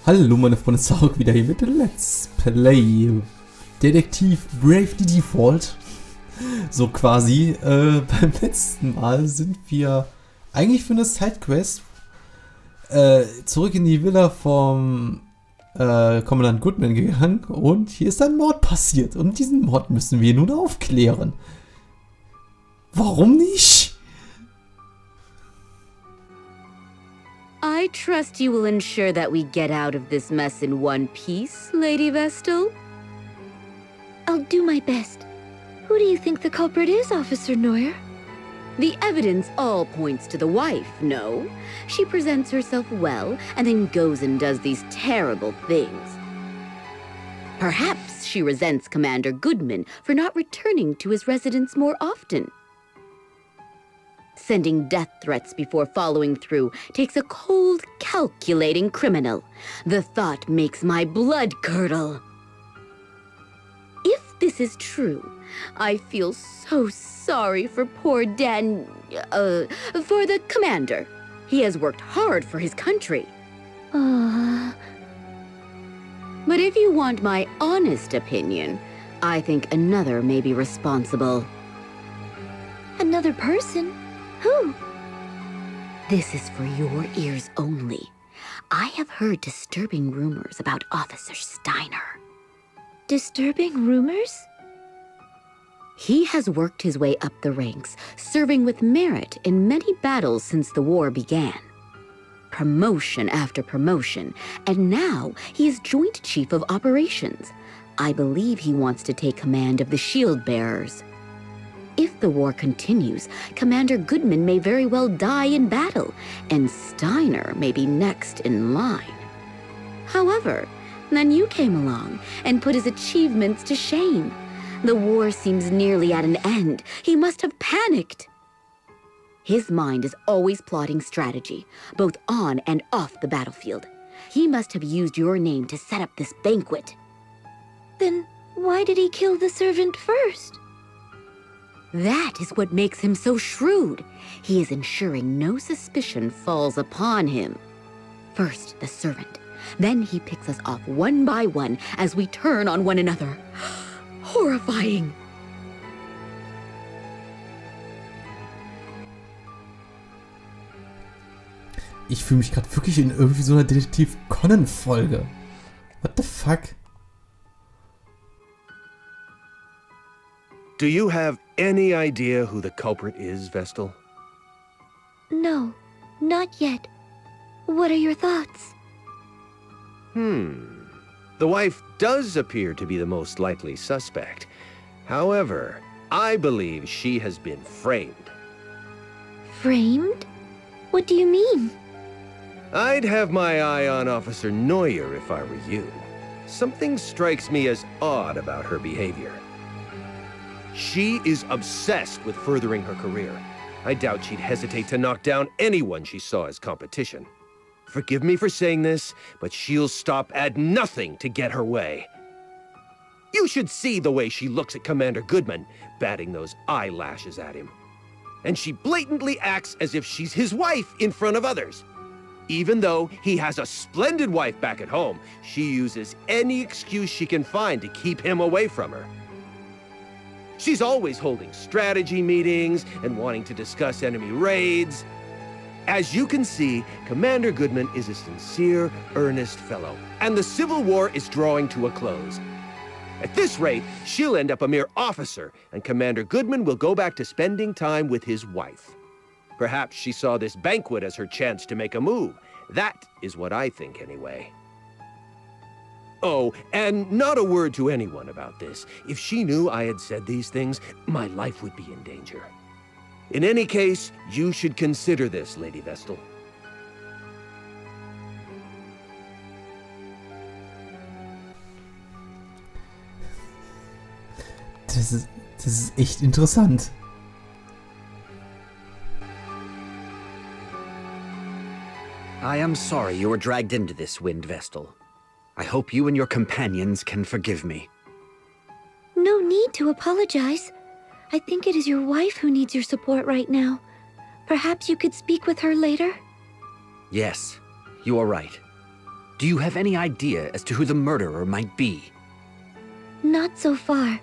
Hallo meine Freunde, Zarrog wieder hier mit Let's Play Detektiv Brave the Default. So quasi. Beim letzten Mal sind wir eigentlich für eine Sidequest zurück in die Villa vom Kommandant Goodman gegangen und hier ist ein Mord passiert und diesen Mord müssen wir nun aufklären. Warum nicht? I trust you will ensure that we get out of this mess in one piece, Lady Vestal. I'll do my best. Who do you think the culprit is, Officer Neuer? The evidence all points to the wife, no? She presents herself well and then goes and does these terrible things. Perhaps she resents Commander Goodman for not returning to his residence more often. Sending death threats before following through takes a cold, calculating criminal. The thought makes my blood curdle. If this is true, I feel so sorry for poor for the commander. He has worked hard for his country. But if you want my honest opinion, I think another may be responsible. Another person? Who? This is for your ears only. I have heard disturbing rumors about Officer Steiner. Disturbing rumors? He has worked his way up the ranks, serving with merit in many battles since the war began. Promotion after promotion, and now he is Joint Chief of Operations. I believe he wants to take command of the shield bearers. If the war continues, Commander Goodman may very well die in battle, and Steiner may be next in line. However, then you came along and put his achievements to shame. The war seems nearly at an end. He must have panicked. His mind is always plotting strategy, both on and off the battlefield. He must have used your name to set up this banquet. Then why did he kill the servant first? That is what makes him so shrewd. He is ensuring no suspicion falls upon him. First the servant, then he picks us off one by one as we turn on one another. Horrifying. Ich fühle mich gerade wirklich in irgendwie so einer Detektiv Conan-Folge. What the fuck? Do you have any idea who the culprit is, Vestal? No, not yet. What are your thoughts? The wife does appear to be the most likely suspect. However, I believe she has been framed. Framed? What do you mean? I'd have my eye on Officer Neuer if I were you. Something strikes me as odd about her behavior. She is obsessed with furthering her career. I doubt she'd hesitate to knock down anyone she saw as competition. Forgive me for saying this, but she'll stop at nothing to get her way. You should see the way she looks at Commander Goodman, batting those eyelashes at him. And she blatantly acts as if she's his wife in front of others. Even though he has a splendid wife back at home, she uses any excuse she can find to keep him away from her. She's always holding strategy meetings and wanting to discuss enemy raids. As you can see, Commander Goodman is a sincere, earnest fellow, and the Civil War is drawing to a close. At this rate, she'll end up a mere officer, and Commander Goodman will go back to spending time with his wife. Perhaps she saw this banquet as her chance to make a move. That is what I think, anyway. Oh, and not a word to anyone about this. If she knew I had said these things, my life would be in danger. In any case, you should consider this, Lady Vestal. Das ist echt interessant. I am sorry you were dragged into this, Wind Vestal. I hope you and your companions can forgive me. No need to apologize. I think it is your wife who needs your support right now. Perhaps you could speak with her later? Yes, you are right. Do you have any idea as to who the murderer might be? Not so far.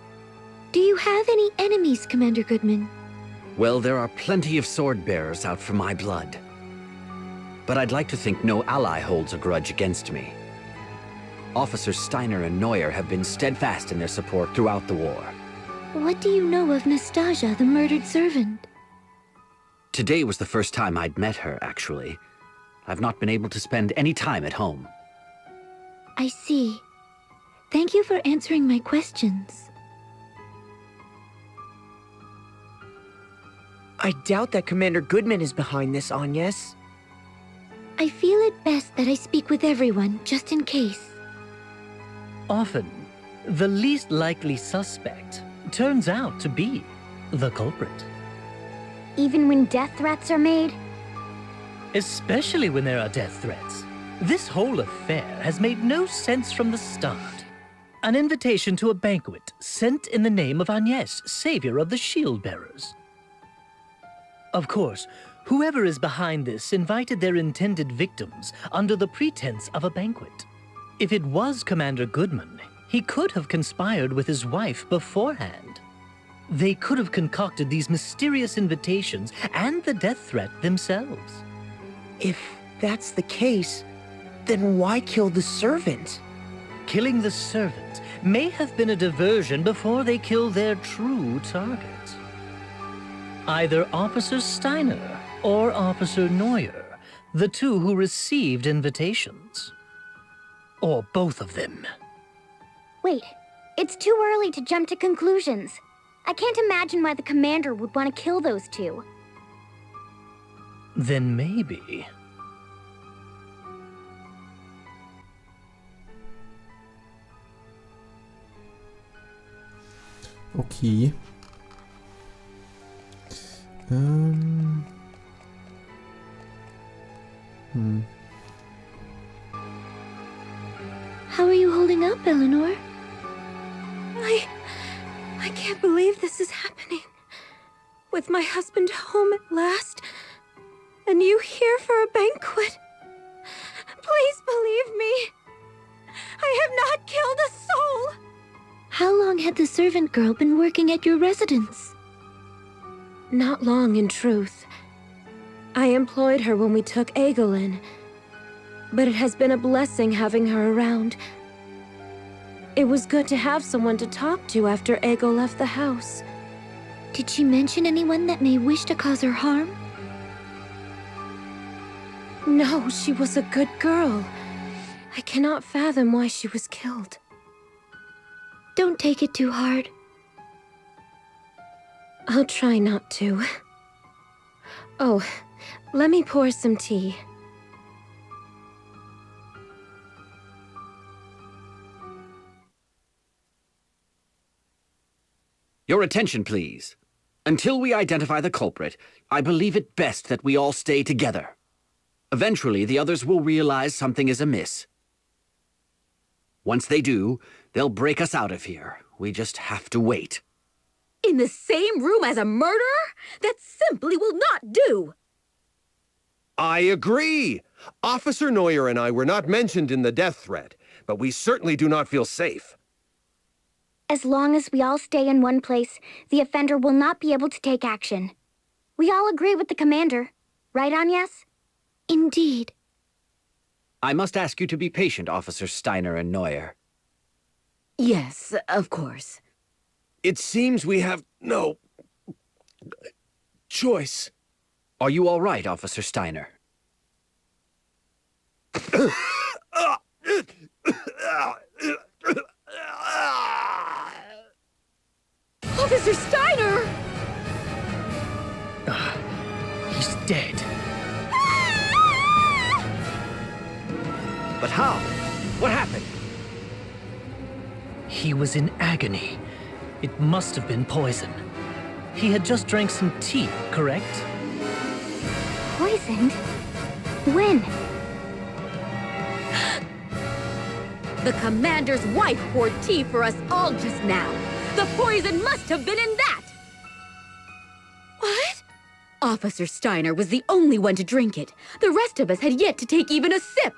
Do you have any enemies, Commander Goodman? Well, there are plenty of sword-bearers out for my blood. But I'd like to think no ally holds a grudge against me. Officers Steiner and Neuer have been steadfast in their support throughout the war. What do you know of Nastasia, the murdered servant? Today was the first time I'd met her, actually. I've not been able to spend any time at home. I see. Thank you for answering my questions. I doubt that Commander Goodman is behind this, Agnes. I feel it best that I speak with everyone, just in case. Often, the least likely suspect turns out to be the culprit. Even when death threats are made? Especially when there are death threats. This whole affair has made no sense from the start. An invitation to a banquet sent in the name of Agnes, savior of the shield-bearers. Of course, whoever is behind this invited their intended victims under the pretense of a banquet. If it was Commander Goodman, he could have conspired with his wife beforehand. They could have concocted these mysterious invitations and the death threat themselves. If that's the case, then why kill the servant? Killing the servant may have been a diversion before they kill their true target. Either Officer Steiner or Officer Neuer, the two who received invitations. Or both of them. Wait, it's too early to jump to conclusions. I can't imagine why the commander would want to kill those two. Then maybe... Okay. How are you holding up, Eleanor? I can't believe this is happening. With my husband home at last, and you here for a banquet. Please believe me. I have not killed a soul. How long had the servant girl been working at your residence? Not long, in truth. I employed her when we took Egil in, but it has been a blessing having her around. It was good to have someone to talk to after Egil left the house. Did she mention anyone that may wish to cause her harm? No, she was a good girl. I cannot fathom why she was killed. Don't take it too hard. I'll try not to. Oh, let me pour some tea. Your attention, please. Until we identify the culprit, I believe it best that we all stay together. Eventually, the others will realize something is amiss. Once they do, they'll break us out of here. We just have to wait. In the same room as a murderer? That simply will not do! I agree! Officer Neuer and I were not mentioned in the death threat, but we certainly do not feel safe. As long as we all stay in one place, the offender will not be able to take action. We all agree with the commander. Right, Agnes? Indeed. I must ask you to be patient, Officers Steiner and Neuer. Yes, of course. It seems we have no choice. Are you all right, Officer Steiner? Officer Steiner! He's dead. But how? What happened? He was in agony. It must have been poison. He had just drank some tea, correct? Poisoned? When? The commander's wife poured tea for us all just now. The poison must have been in that! What? Officer Steiner was the only one to drink it. The rest of us had yet to take even a sip.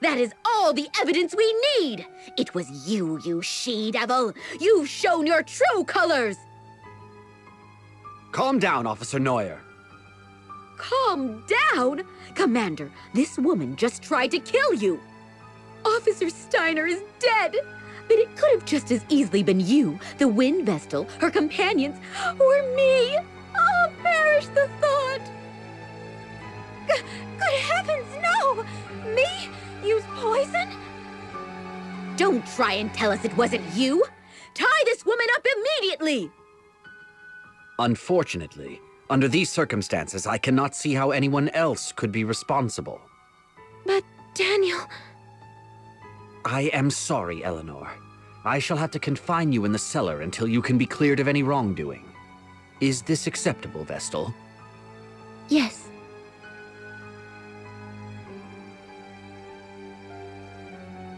That is all the evidence we need! It was you, you she-devil! You've shown your true colors! Calm down, Officer Neuer. Calm down? Commander, this woman just tried to kill you! Officer Steiner is dead! But it could have just as easily been you, the Wind Vestal, her companions, or me! Oh, perish the thought! Good heavens, no! Me? Use poison? Don't try and tell us it wasn't you! Tie this woman up immediately! Unfortunately, under these circumstances, I cannot see how anyone else could be responsible. But, Daniel... I am sorry, Eleanor. I shall have to confine you in the cellar until you can be cleared of any wrongdoing. Is this acceptable, Vestal? Yes.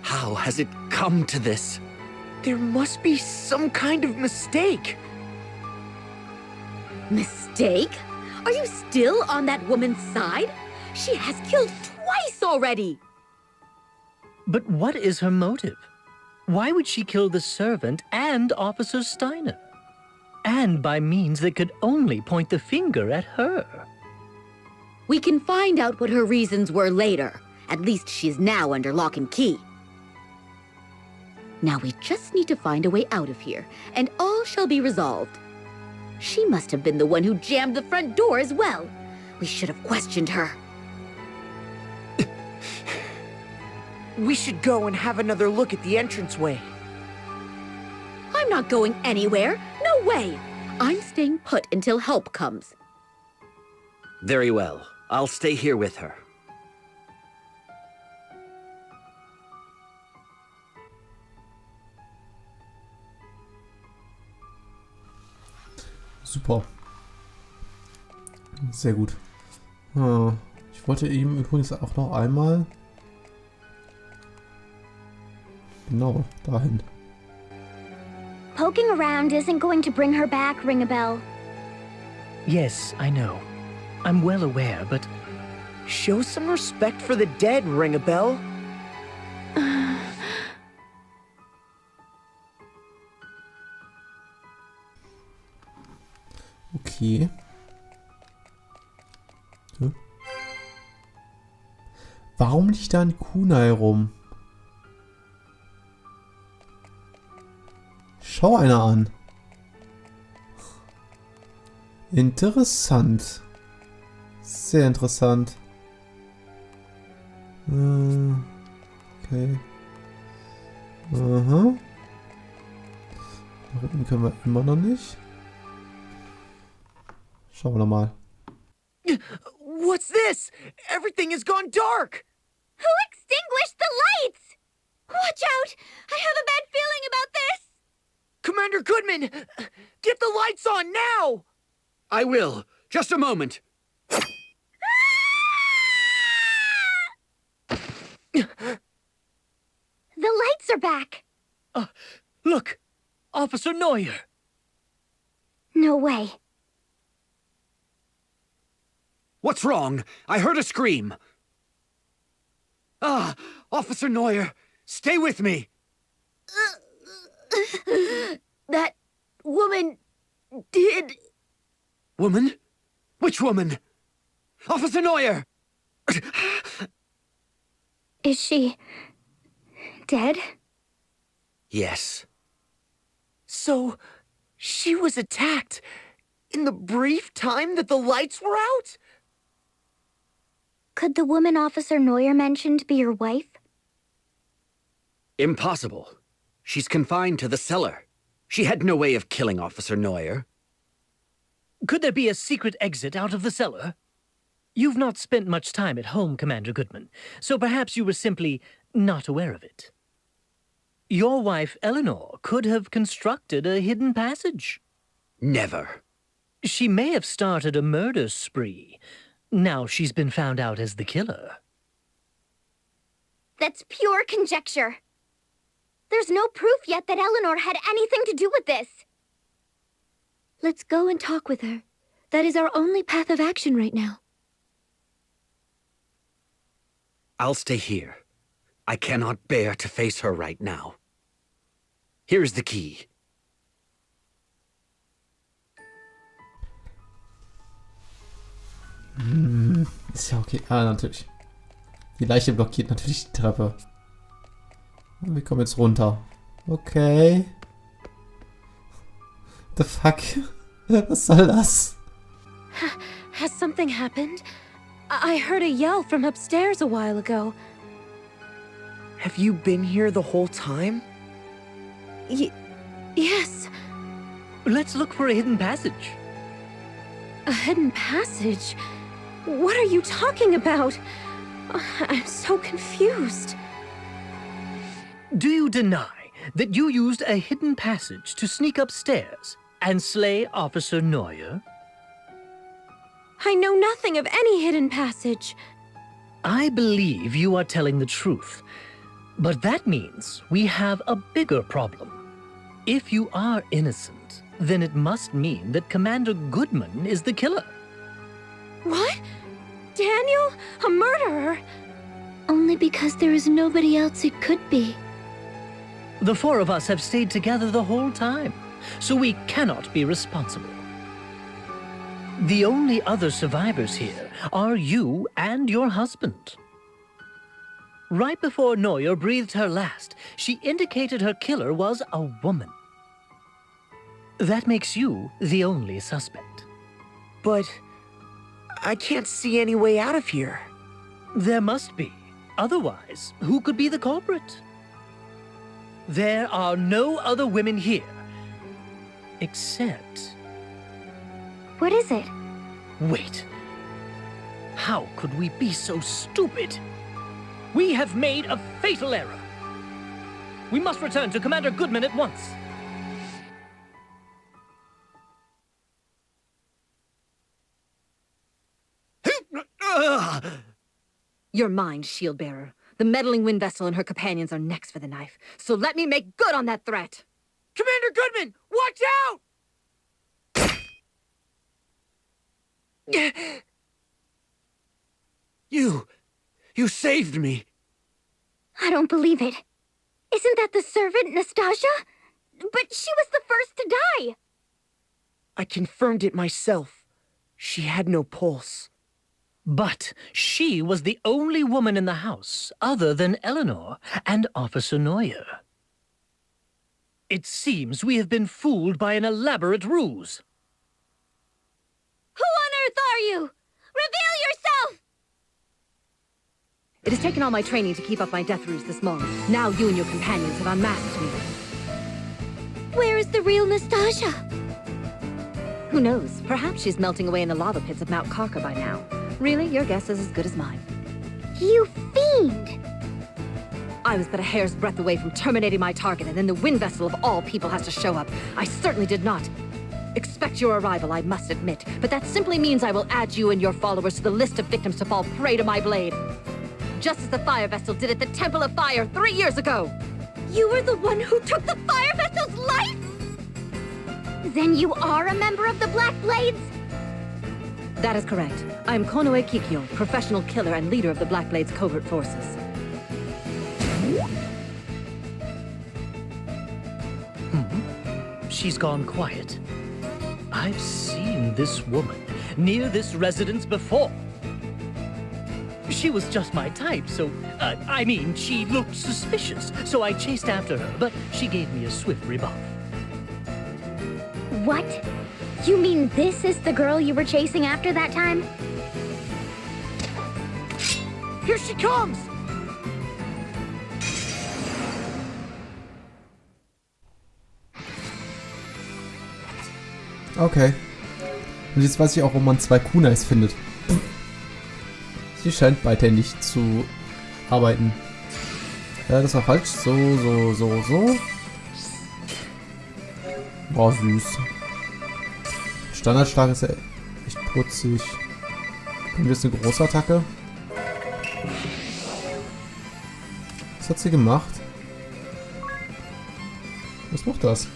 How has it come to this? There must be some kind of mistake. Mistake? Are you still on that woman's side? She has killed twice already! But what is her motive? Why would she kill the servant and Officer Steiner? And by means that could only point the finger at her. We can find out what her reasons were later. At least she's now under lock and key. Now we just need to find a way out of here, and all shall be resolved. She must have been the one who jammed the front door as well. We should have questioned her. We should go and have another look at the entranceway. I'm not going anywhere. No way. I'm staying put until help comes. Very well. I'll stay here with her. Super. Sehr gut. Ich wollte eben übrigens auch noch einmal... Genau, dahin. Poking around isn't going to bring her back, Ring-a-Bell. Yes, I know. I'm well aware, but... Show some respect for the dead, Ring-a-Bell. Okay. Warum liegt da ein Kunai rum? Schau einer an. Interessant. Sehr interessant. Okay. Aha. Da unten können wir immer noch nicht. Schauen wir mal. What's this? Everything has gone dark! Who extinguished the lights? Watch out! I have a bad feeling about this! Commander Goodman! Get the lights on now! I will. Just a moment. The lights are back! Look! Officer Neuer! No way. What's wrong? I heard a scream. Ah, Officer Neuer, stay with me. That woman did... Woman? Which woman? Officer Neuer! Is she... dead? Yes. So, she was attacked in the brief time that the lights were out? Could the woman Officer Neuer mentioned be your wife? Impossible. She's confined to the cellar. She had no way of killing Officer Neuer. Could there be a secret exit out of the cellar? You've not spent much time at home, Commander Goodman, so perhaps you were simply not aware of it. Your wife, Eleanor, could have constructed a hidden passage. Never. She may have started a murder spree. Now she's been found out as the killer. That's pure conjecture. There's no proof yet that Eleanor had anything to do with this. Let's go and talk with her. That is our only path of action right now. I'll stay here. I cannot bear to face her right now. Here's the key. Ist ja okay. Ah, natürlich. Die Leiche blockiert natürlich die Treppe. Und wir kommen jetzt runter. Okay. The fuck? Was soll das? Has something happened? I heard a yell from upstairs a while ago. Have you been here the whole time? Yes. Let's look for a hidden passage. A hidden passage? What are you talking about? I'm so confused. Do you deny that you used a hidden passage to sneak upstairs and slay Officer Neuer? I know nothing of any hidden passage. I believe you are telling the truth. But that means we have a bigger problem. If you are innocent, then it must mean that Commander Goodman is the killer. What? Daniel? A murderer? Only because there is nobody else it could be. The four of us have stayed together the whole time, so we cannot be responsible. The only other survivors here are you and your husband. Right before Neuer breathed her last, she indicated her killer was a woman. That makes you the only suspect. But I can't see any way out of here. There must be. Otherwise, who could be the culprit? There are no other women here. Except... What is it? Wait. How could we be so stupid? We have made a fatal error. We must return to Commander Goodman at once. You're mine, shield bearer. The meddling wind vessel and her companions are next for the knife. So let me make good on that threat. Commander Goodman, watch out! You saved me. I don't believe it. Isn't that the servant, Nastasia? But she was the first to die. I confirmed it myself. She had no pulse. But she was the only woman in the house other than Eleanor and Officer Neuer. It seems we have been fooled by an elaborate ruse. Who on earth are you? Reveal yourself! It has taken all my training to keep up my death ruse this moment. Now you and your companions have unmasked me. Where is the real Nastasia? Who knows? Perhaps she's melting away in the lava pits of Mount Carker by now. Really, your guess is as good as mine. You fiend! I was but a hair's breadth away from terminating my target, and then the wind vessel of all people has to show up. I certainly did not expect your arrival, I must admit, but that simply means I will add you and your followers to the list of victims to fall prey to my blade. Just as the fire vessel did at the Temple of Fire 3 years ago. You were the one who took the fire vessel's life? Then you are a member of the Black Blades? That is correct. I am Konoe Kikyo, professional killer and leader of the Black Blades covert forces. She's gone quiet. I've seen this woman near this residence before. She was just my type, so, I mean, she looked suspicious, so I chased after her, but she gave me a swift rebuff. What? You mean this is the girl you were chasing after that time? Here she comes! Okay. Und jetzt weiß ich auch, wo man 2 Kunais findet. Sie scheint beidhändig zu arbeiten. Ja, das war falsch. So. Oh, süß. Standardschlag ist ja echt putzig. Kommt jetzt eine große Attacke. Was hat sie gemacht? Was macht das?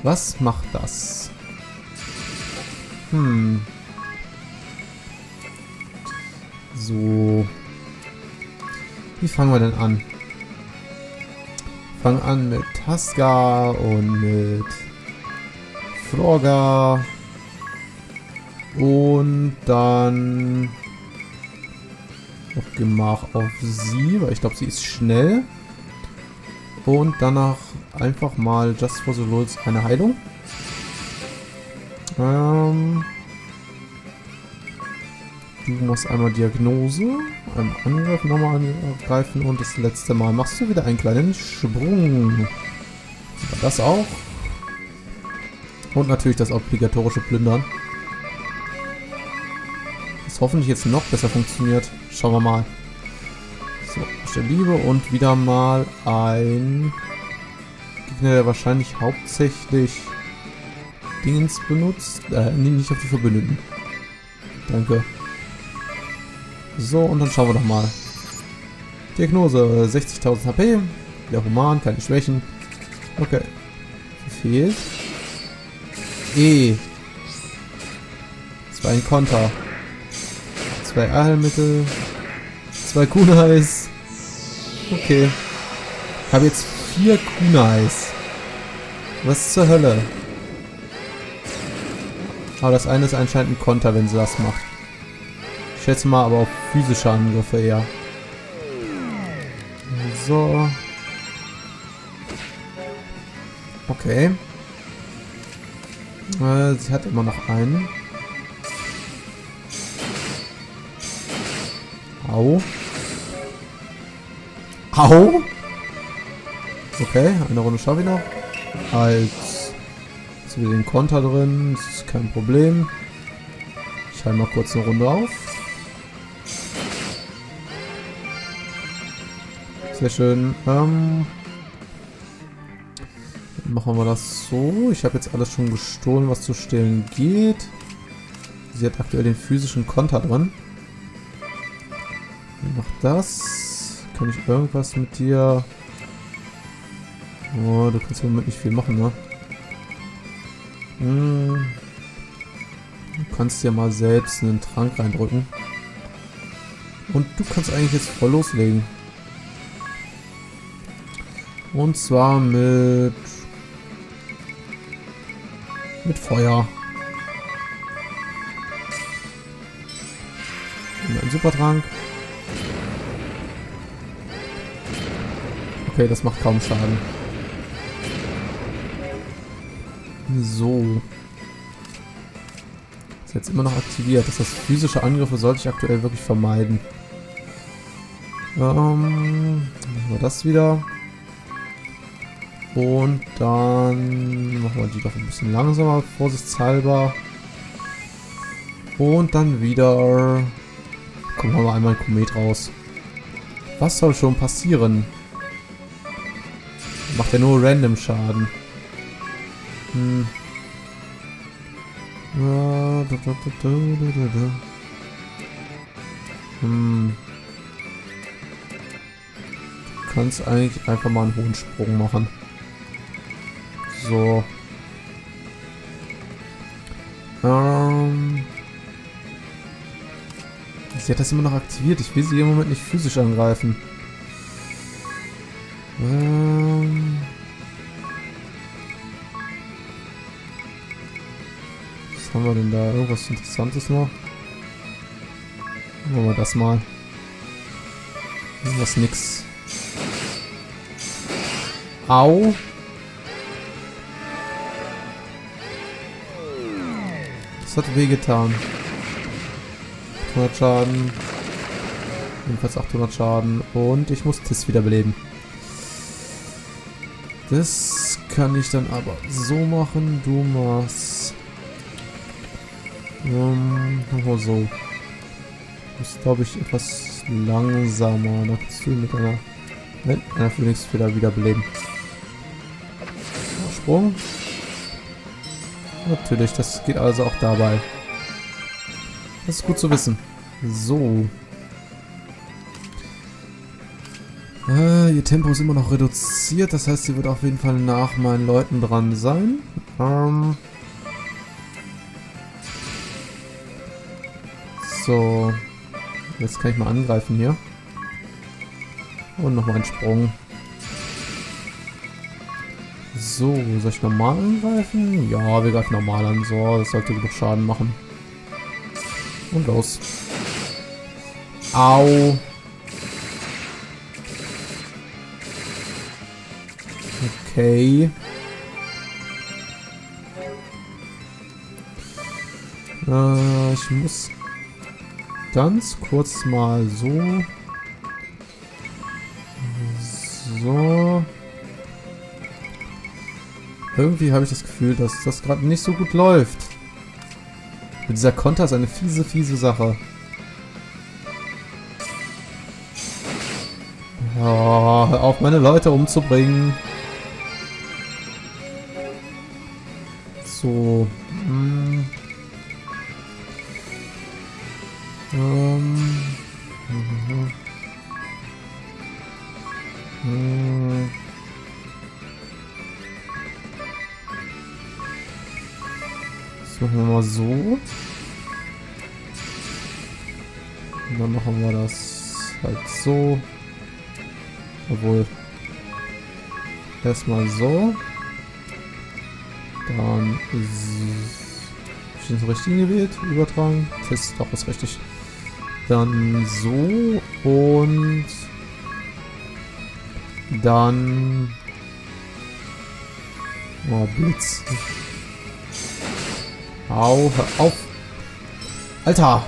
Was macht das? So. Wie fangen wir denn an? Fangen an mit Haska und mit Florga. Und dann noch Gemach auf sie, weil ich glaube, sie ist schnell. Und danach einfach mal Just for the Lulz eine Heilung. Du machst einmal Diagnose, einmal Angriff, nochmal angreifen und das letzte Mal machst du wieder einen kleinen Sprung. Das auch. Und natürlich das obligatorische Plündern. Das hoffentlich jetzt noch besser funktioniert. Schauen wir mal. So, aus der Liebe und wieder mal ein Gegner, der wahrscheinlich hauptsächlich Dingens benutzt. Nicht auf die Verbündeten. Danke. So, und dann schauen wir doch mal. Diagnose, 60.000 HP. Wieder human, keine Schwächen. Okay. Fehlt. E. 2 in Konter. 2 Erheilmittel. 2 Kunais. Okay. Ich habe jetzt 4 Kunais. Was zur Hölle? Aber das eine ist anscheinend ein Konter, wenn sie das macht. Ich schätze mal aber auf physische Angriffe eher. So. Okay. Sie hat immer noch einen. Au. Au. Okay, eine Runde schaffe ich noch. Als ist wieder den Konter drin. Das ist kein Problem. Ich halte mal kurz eine Runde auf. Sehr schön. Machen wir das so. Ich habe jetzt alles schon gestohlen, was zu stehlen geht. Sie hat aktuell den physischen Konter drin. Noch das. Kann ich irgendwas mit dir... Oh, du kannst im Moment nicht viel machen, ne? Du kannst dir mal selbst einen Trank reindrücken. Und du kannst eigentlich jetzt voll loslegen. Und zwar mit Feuer. Und ein Supertrank. Okay, das macht kaum Schaden. So. Ist jetzt immer noch aktiviert. Das heißt, physische Angriffe sollte ich aktuell wirklich vermeiden. Machen wir das wieder. Und dann machen wir die doch ein bisschen langsamer, vorsichtshalber. Und dann wieder... Kommen wir mal einmal ein Komet raus. Was soll schon passieren? Macht ja nur random Schaden. Du kannst eigentlich einfach mal einen hohen Sprung machen. So. Sie hat das immer noch aktiviert. Ich will sie im Moment nicht physisch angreifen. Was haben wir denn da? Irgendwas Interessantes noch? Machen wir das mal. Irgendwas nix. Au. Das hat wehgetan. 800 Schaden. Jedenfalls 800 Schaden. Und ich muss das wiederbeleben. Das kann ich dann aber so machen. Du machst... so. Du bist, glaube ich, etwas langsamer. Da kannst du mit einer Phoenix-Feder wiederbeleben. Sprung. Natürlich, das geht also auch dabei. Das ist gut zu wissen. So. Ihr Tempo ist immer noch reduziert, das heißt, sie wird auf jeden Fall nach meinen Leuten dran sein. So. Jetzt kann ich mal angreifen hier. Und nochmal einen Sprung. So, soll ich normal angreifen? Ja, wir greifen normal an. So, das sollte genug Schaden machen. Und los. Au. Okay. Ich muss ganz kurz mal so. So. Irgendwie habe ich das Gefühl, dass das gerade nicht so gut läuft. Mit dieser Konter ist eine fiese, fiese Sache. Oh, hör auf, meine Leute umzubringen. So. Das machen wir mal so. Und dann machen wir das halt so. Obwohl. Erstmal so. Dann ist das richtig gewählt. Übertragen. Test, doch, ist richtig. Dann so und dann oh, Blitz. Au, hör auf. Alter.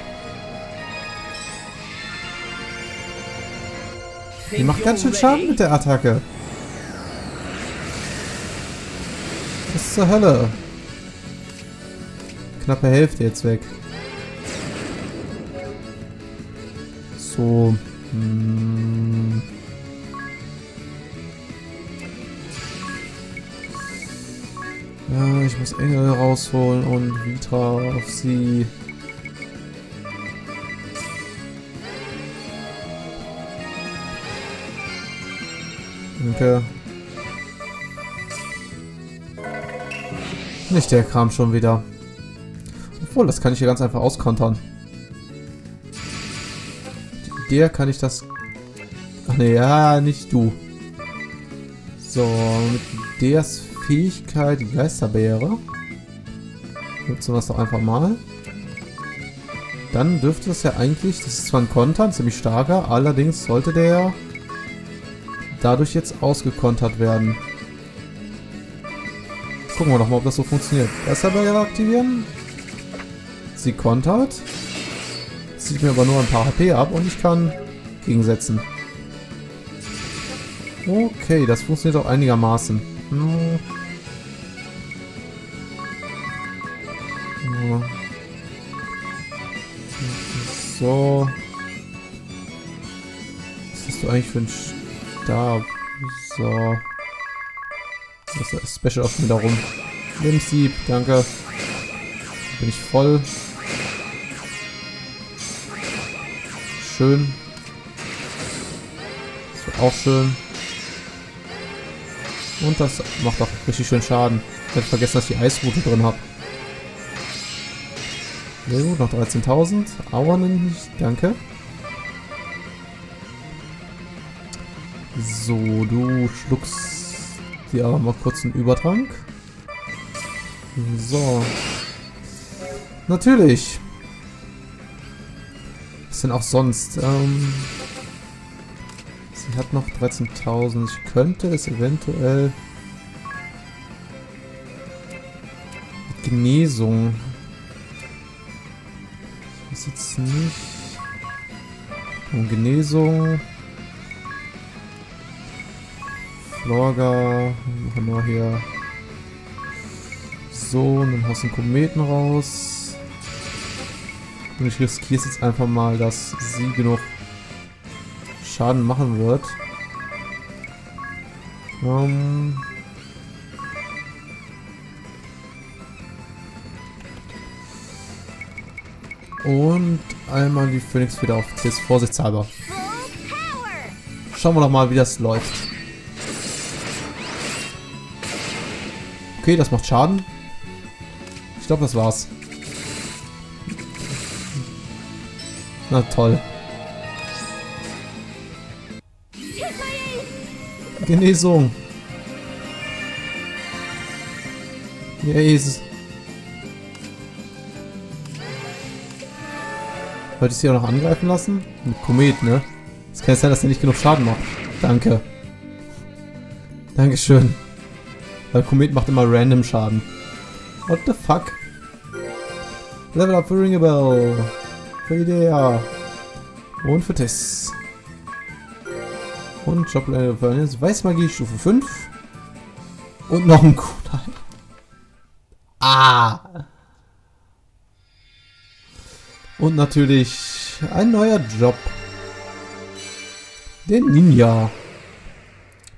Die macht ganz schön Schaden mit der Attacke. Was zur Hölle? Knappe Hälfte jetzt weg. So. Ja, ich muss Engel rausholen und Vitra auf sie. Danke. Nicht der Kram schon wieder. Obwohl, das kann ich hier ganz einfach auskontern. Mit der kann ich das... Ach ne, ja, nicht du. So, mit der Fähigkeit, die Geisterbeere. Nutzen wir das doch einfach mal. Dann dürfte das ja eigentlich... Das ist zwar ein Kontern, ziemlich starker, allerdings sollte der dadurch jetzt ausgekontert werden. Gucken wir doch mal, ob das so funktioniert. Geisterbeere aktivieren. Sie kontert. Zieht mir aber nur ein paar HP ab und ich kann gegensetzen. Okay, das funktioniert auch einigermaßen. So. Was hast du eigentlich für einen Stab? So. Das ist das Special auch schon wieder rum. Lebenssieb, danke. Bin ich voll. Schön. Das wird auch schön. Und das macht auch richtig schön Schaden. Ich habe vergessen, dass ich die Eisroute drin habe. Sehr gut, noch 13.000. Aua nicht, danke. So, du schluckst dir aber mal kurz einen Übertrank. So. Natürlich. Was denn auch sonst? Sie hat noch 13.000. Ich könnte es eventuell mit Genesung. Ich weiß jetzt nicht. Und Genesung. Florga. Machen wir hier. So, und dann hast du einen Kometen raus. Und ich riskiere es jetzt einfach mal, dass sie genug Schaden machen wird. Und einmal die Phoenix wieder auf CS, vorsichtshalber. Schauen wir doch mal, wie das läuft. Okay, das macht Schaden. Ich glaube, das war's. Na toll. Genesung. Jesus. Wollte ich sie auch noch angreifen lassen? Mit Komet, ne? Es kann ja sein, dass er nicht genug Schaden macht. Danke. Dankeschön. Weil Komet macht immer random Schaden. What the fuck? Level up für Ringabel. Für Idea. Und für Tess. Und Jobleiter für Weißmagie Stufe 5. Und noch ein Kunai. Ah! Und natürlich ein neuer Job. Der Ninja.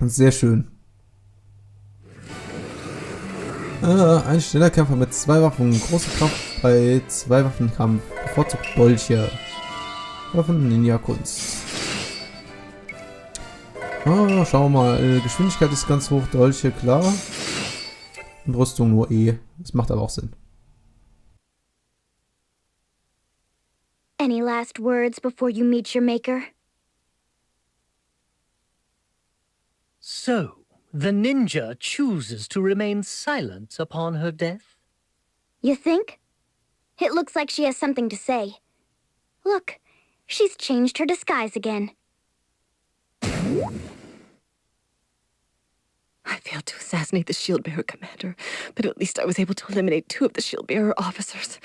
Sehr schön. Ein schneller Kämpfer mit 2 Waffen. Große Kraft bei 2 Waffenkampf. Bevorzugt Dolche. Waffen Ninja-Kunst. Schauen wir mal. Geschwindigkeit ist ganz hoch. Dolche, klar. Und Rüstung nur E. Das macht aber auch Sinn. Any last words before you meet your maker? So, the ninja chooses to remain silent upon her death? You think? It looks like she has something to say. Look, she's changed her disguise again. I failed to assassinate the Shield-Bearer commander, but at least I was able to eliminate 2 of the Shield-Bearer officers.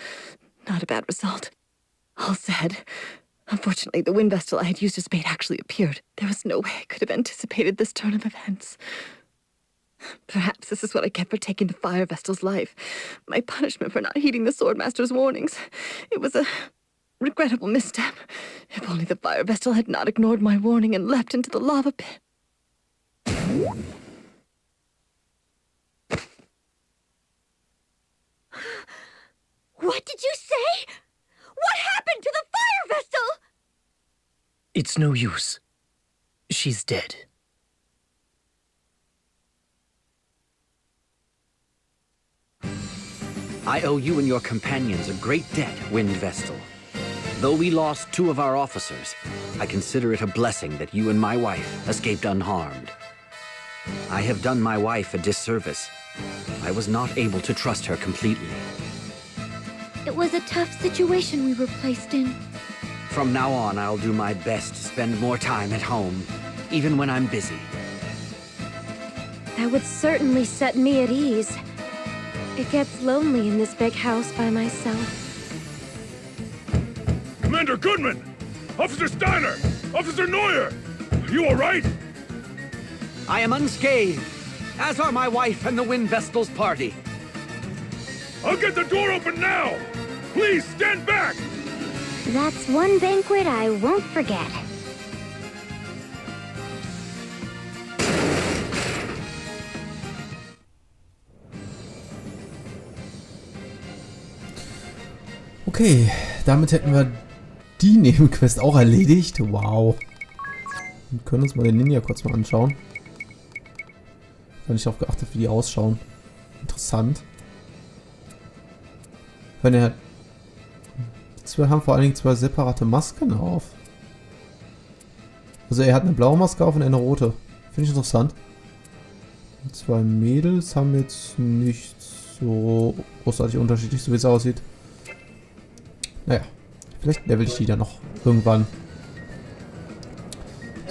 Not a bad result. All said, unfortunately, the wind vessel I had used as bait actually appeared. There was no way I could have anticipated this turn of events. Perhaps this is what I get for taking the Fire Vestal's life. My punishment for not heeding the Swordmaster's warnings. It was a regrettable misstep. If only the Fire Vestal had not ignored my warning and leapt into the lava pit. What did you say? What happened to the Fire Vestal? It's no use. She's dead. I owe you and your companions a great debt, Wind Vestal. Though we lost 2 of our officers, I consider it a blessing that you and my wife escaped unharmed. I have done my wife a disservice. I was not able to trust her completely. It was a tough situation we were placed in. From now on, I'll do my best to spend more time at home, even when I'm busy. That would certainly set me at ease. It gets lonely in this big house by myself. Commander Goodman! Officer Steiner! Officer Neuer! You all right? I am unscathed, as are my wife and the Wind Vestal's party. I'll get the door open now! Please, stand back! That's one banquet I won't forget. Okay, damit hätten wir die Nebenquest auch erledigt. Wow. Wir können uns mal den Ninja kurz mal anschauen. Ich habe nicht darauf geachtet, wie die ausschauen. Interessant. Wenn er... Die 2 haben vor allen Dingen 2 separate Masken auf. Also er hat eine blaue Maske auf und eine rote. Finde ich interessant. Die 2 Mädels haben jetzt nicht so großartig unterschiedlich, so wie es aussieht. Naja, vielleicht level ich die dann noch irgendwann.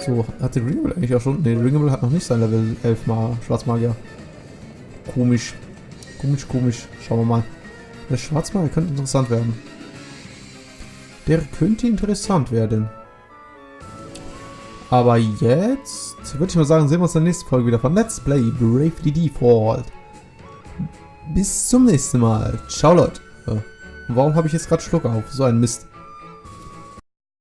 So, hat der Ringable eigentlich auch schon? Ne, der Ringable hat noch nicht sein Level 11 mal Schwarzmagier. Komisch. Komisch. Schauen wir mal. Der Schwarzmagier könnte interessant werden. Der könnte interessant werden. Aber jetzt würde ich mal sagen, sehen wir uns in der nächsten Folge wieder von Let's Play Bravely Default. Bis zum nächsten Mal. Ciao, Leute. Und warum habe ich jetzt gerade Schluck auf? So ein Mist.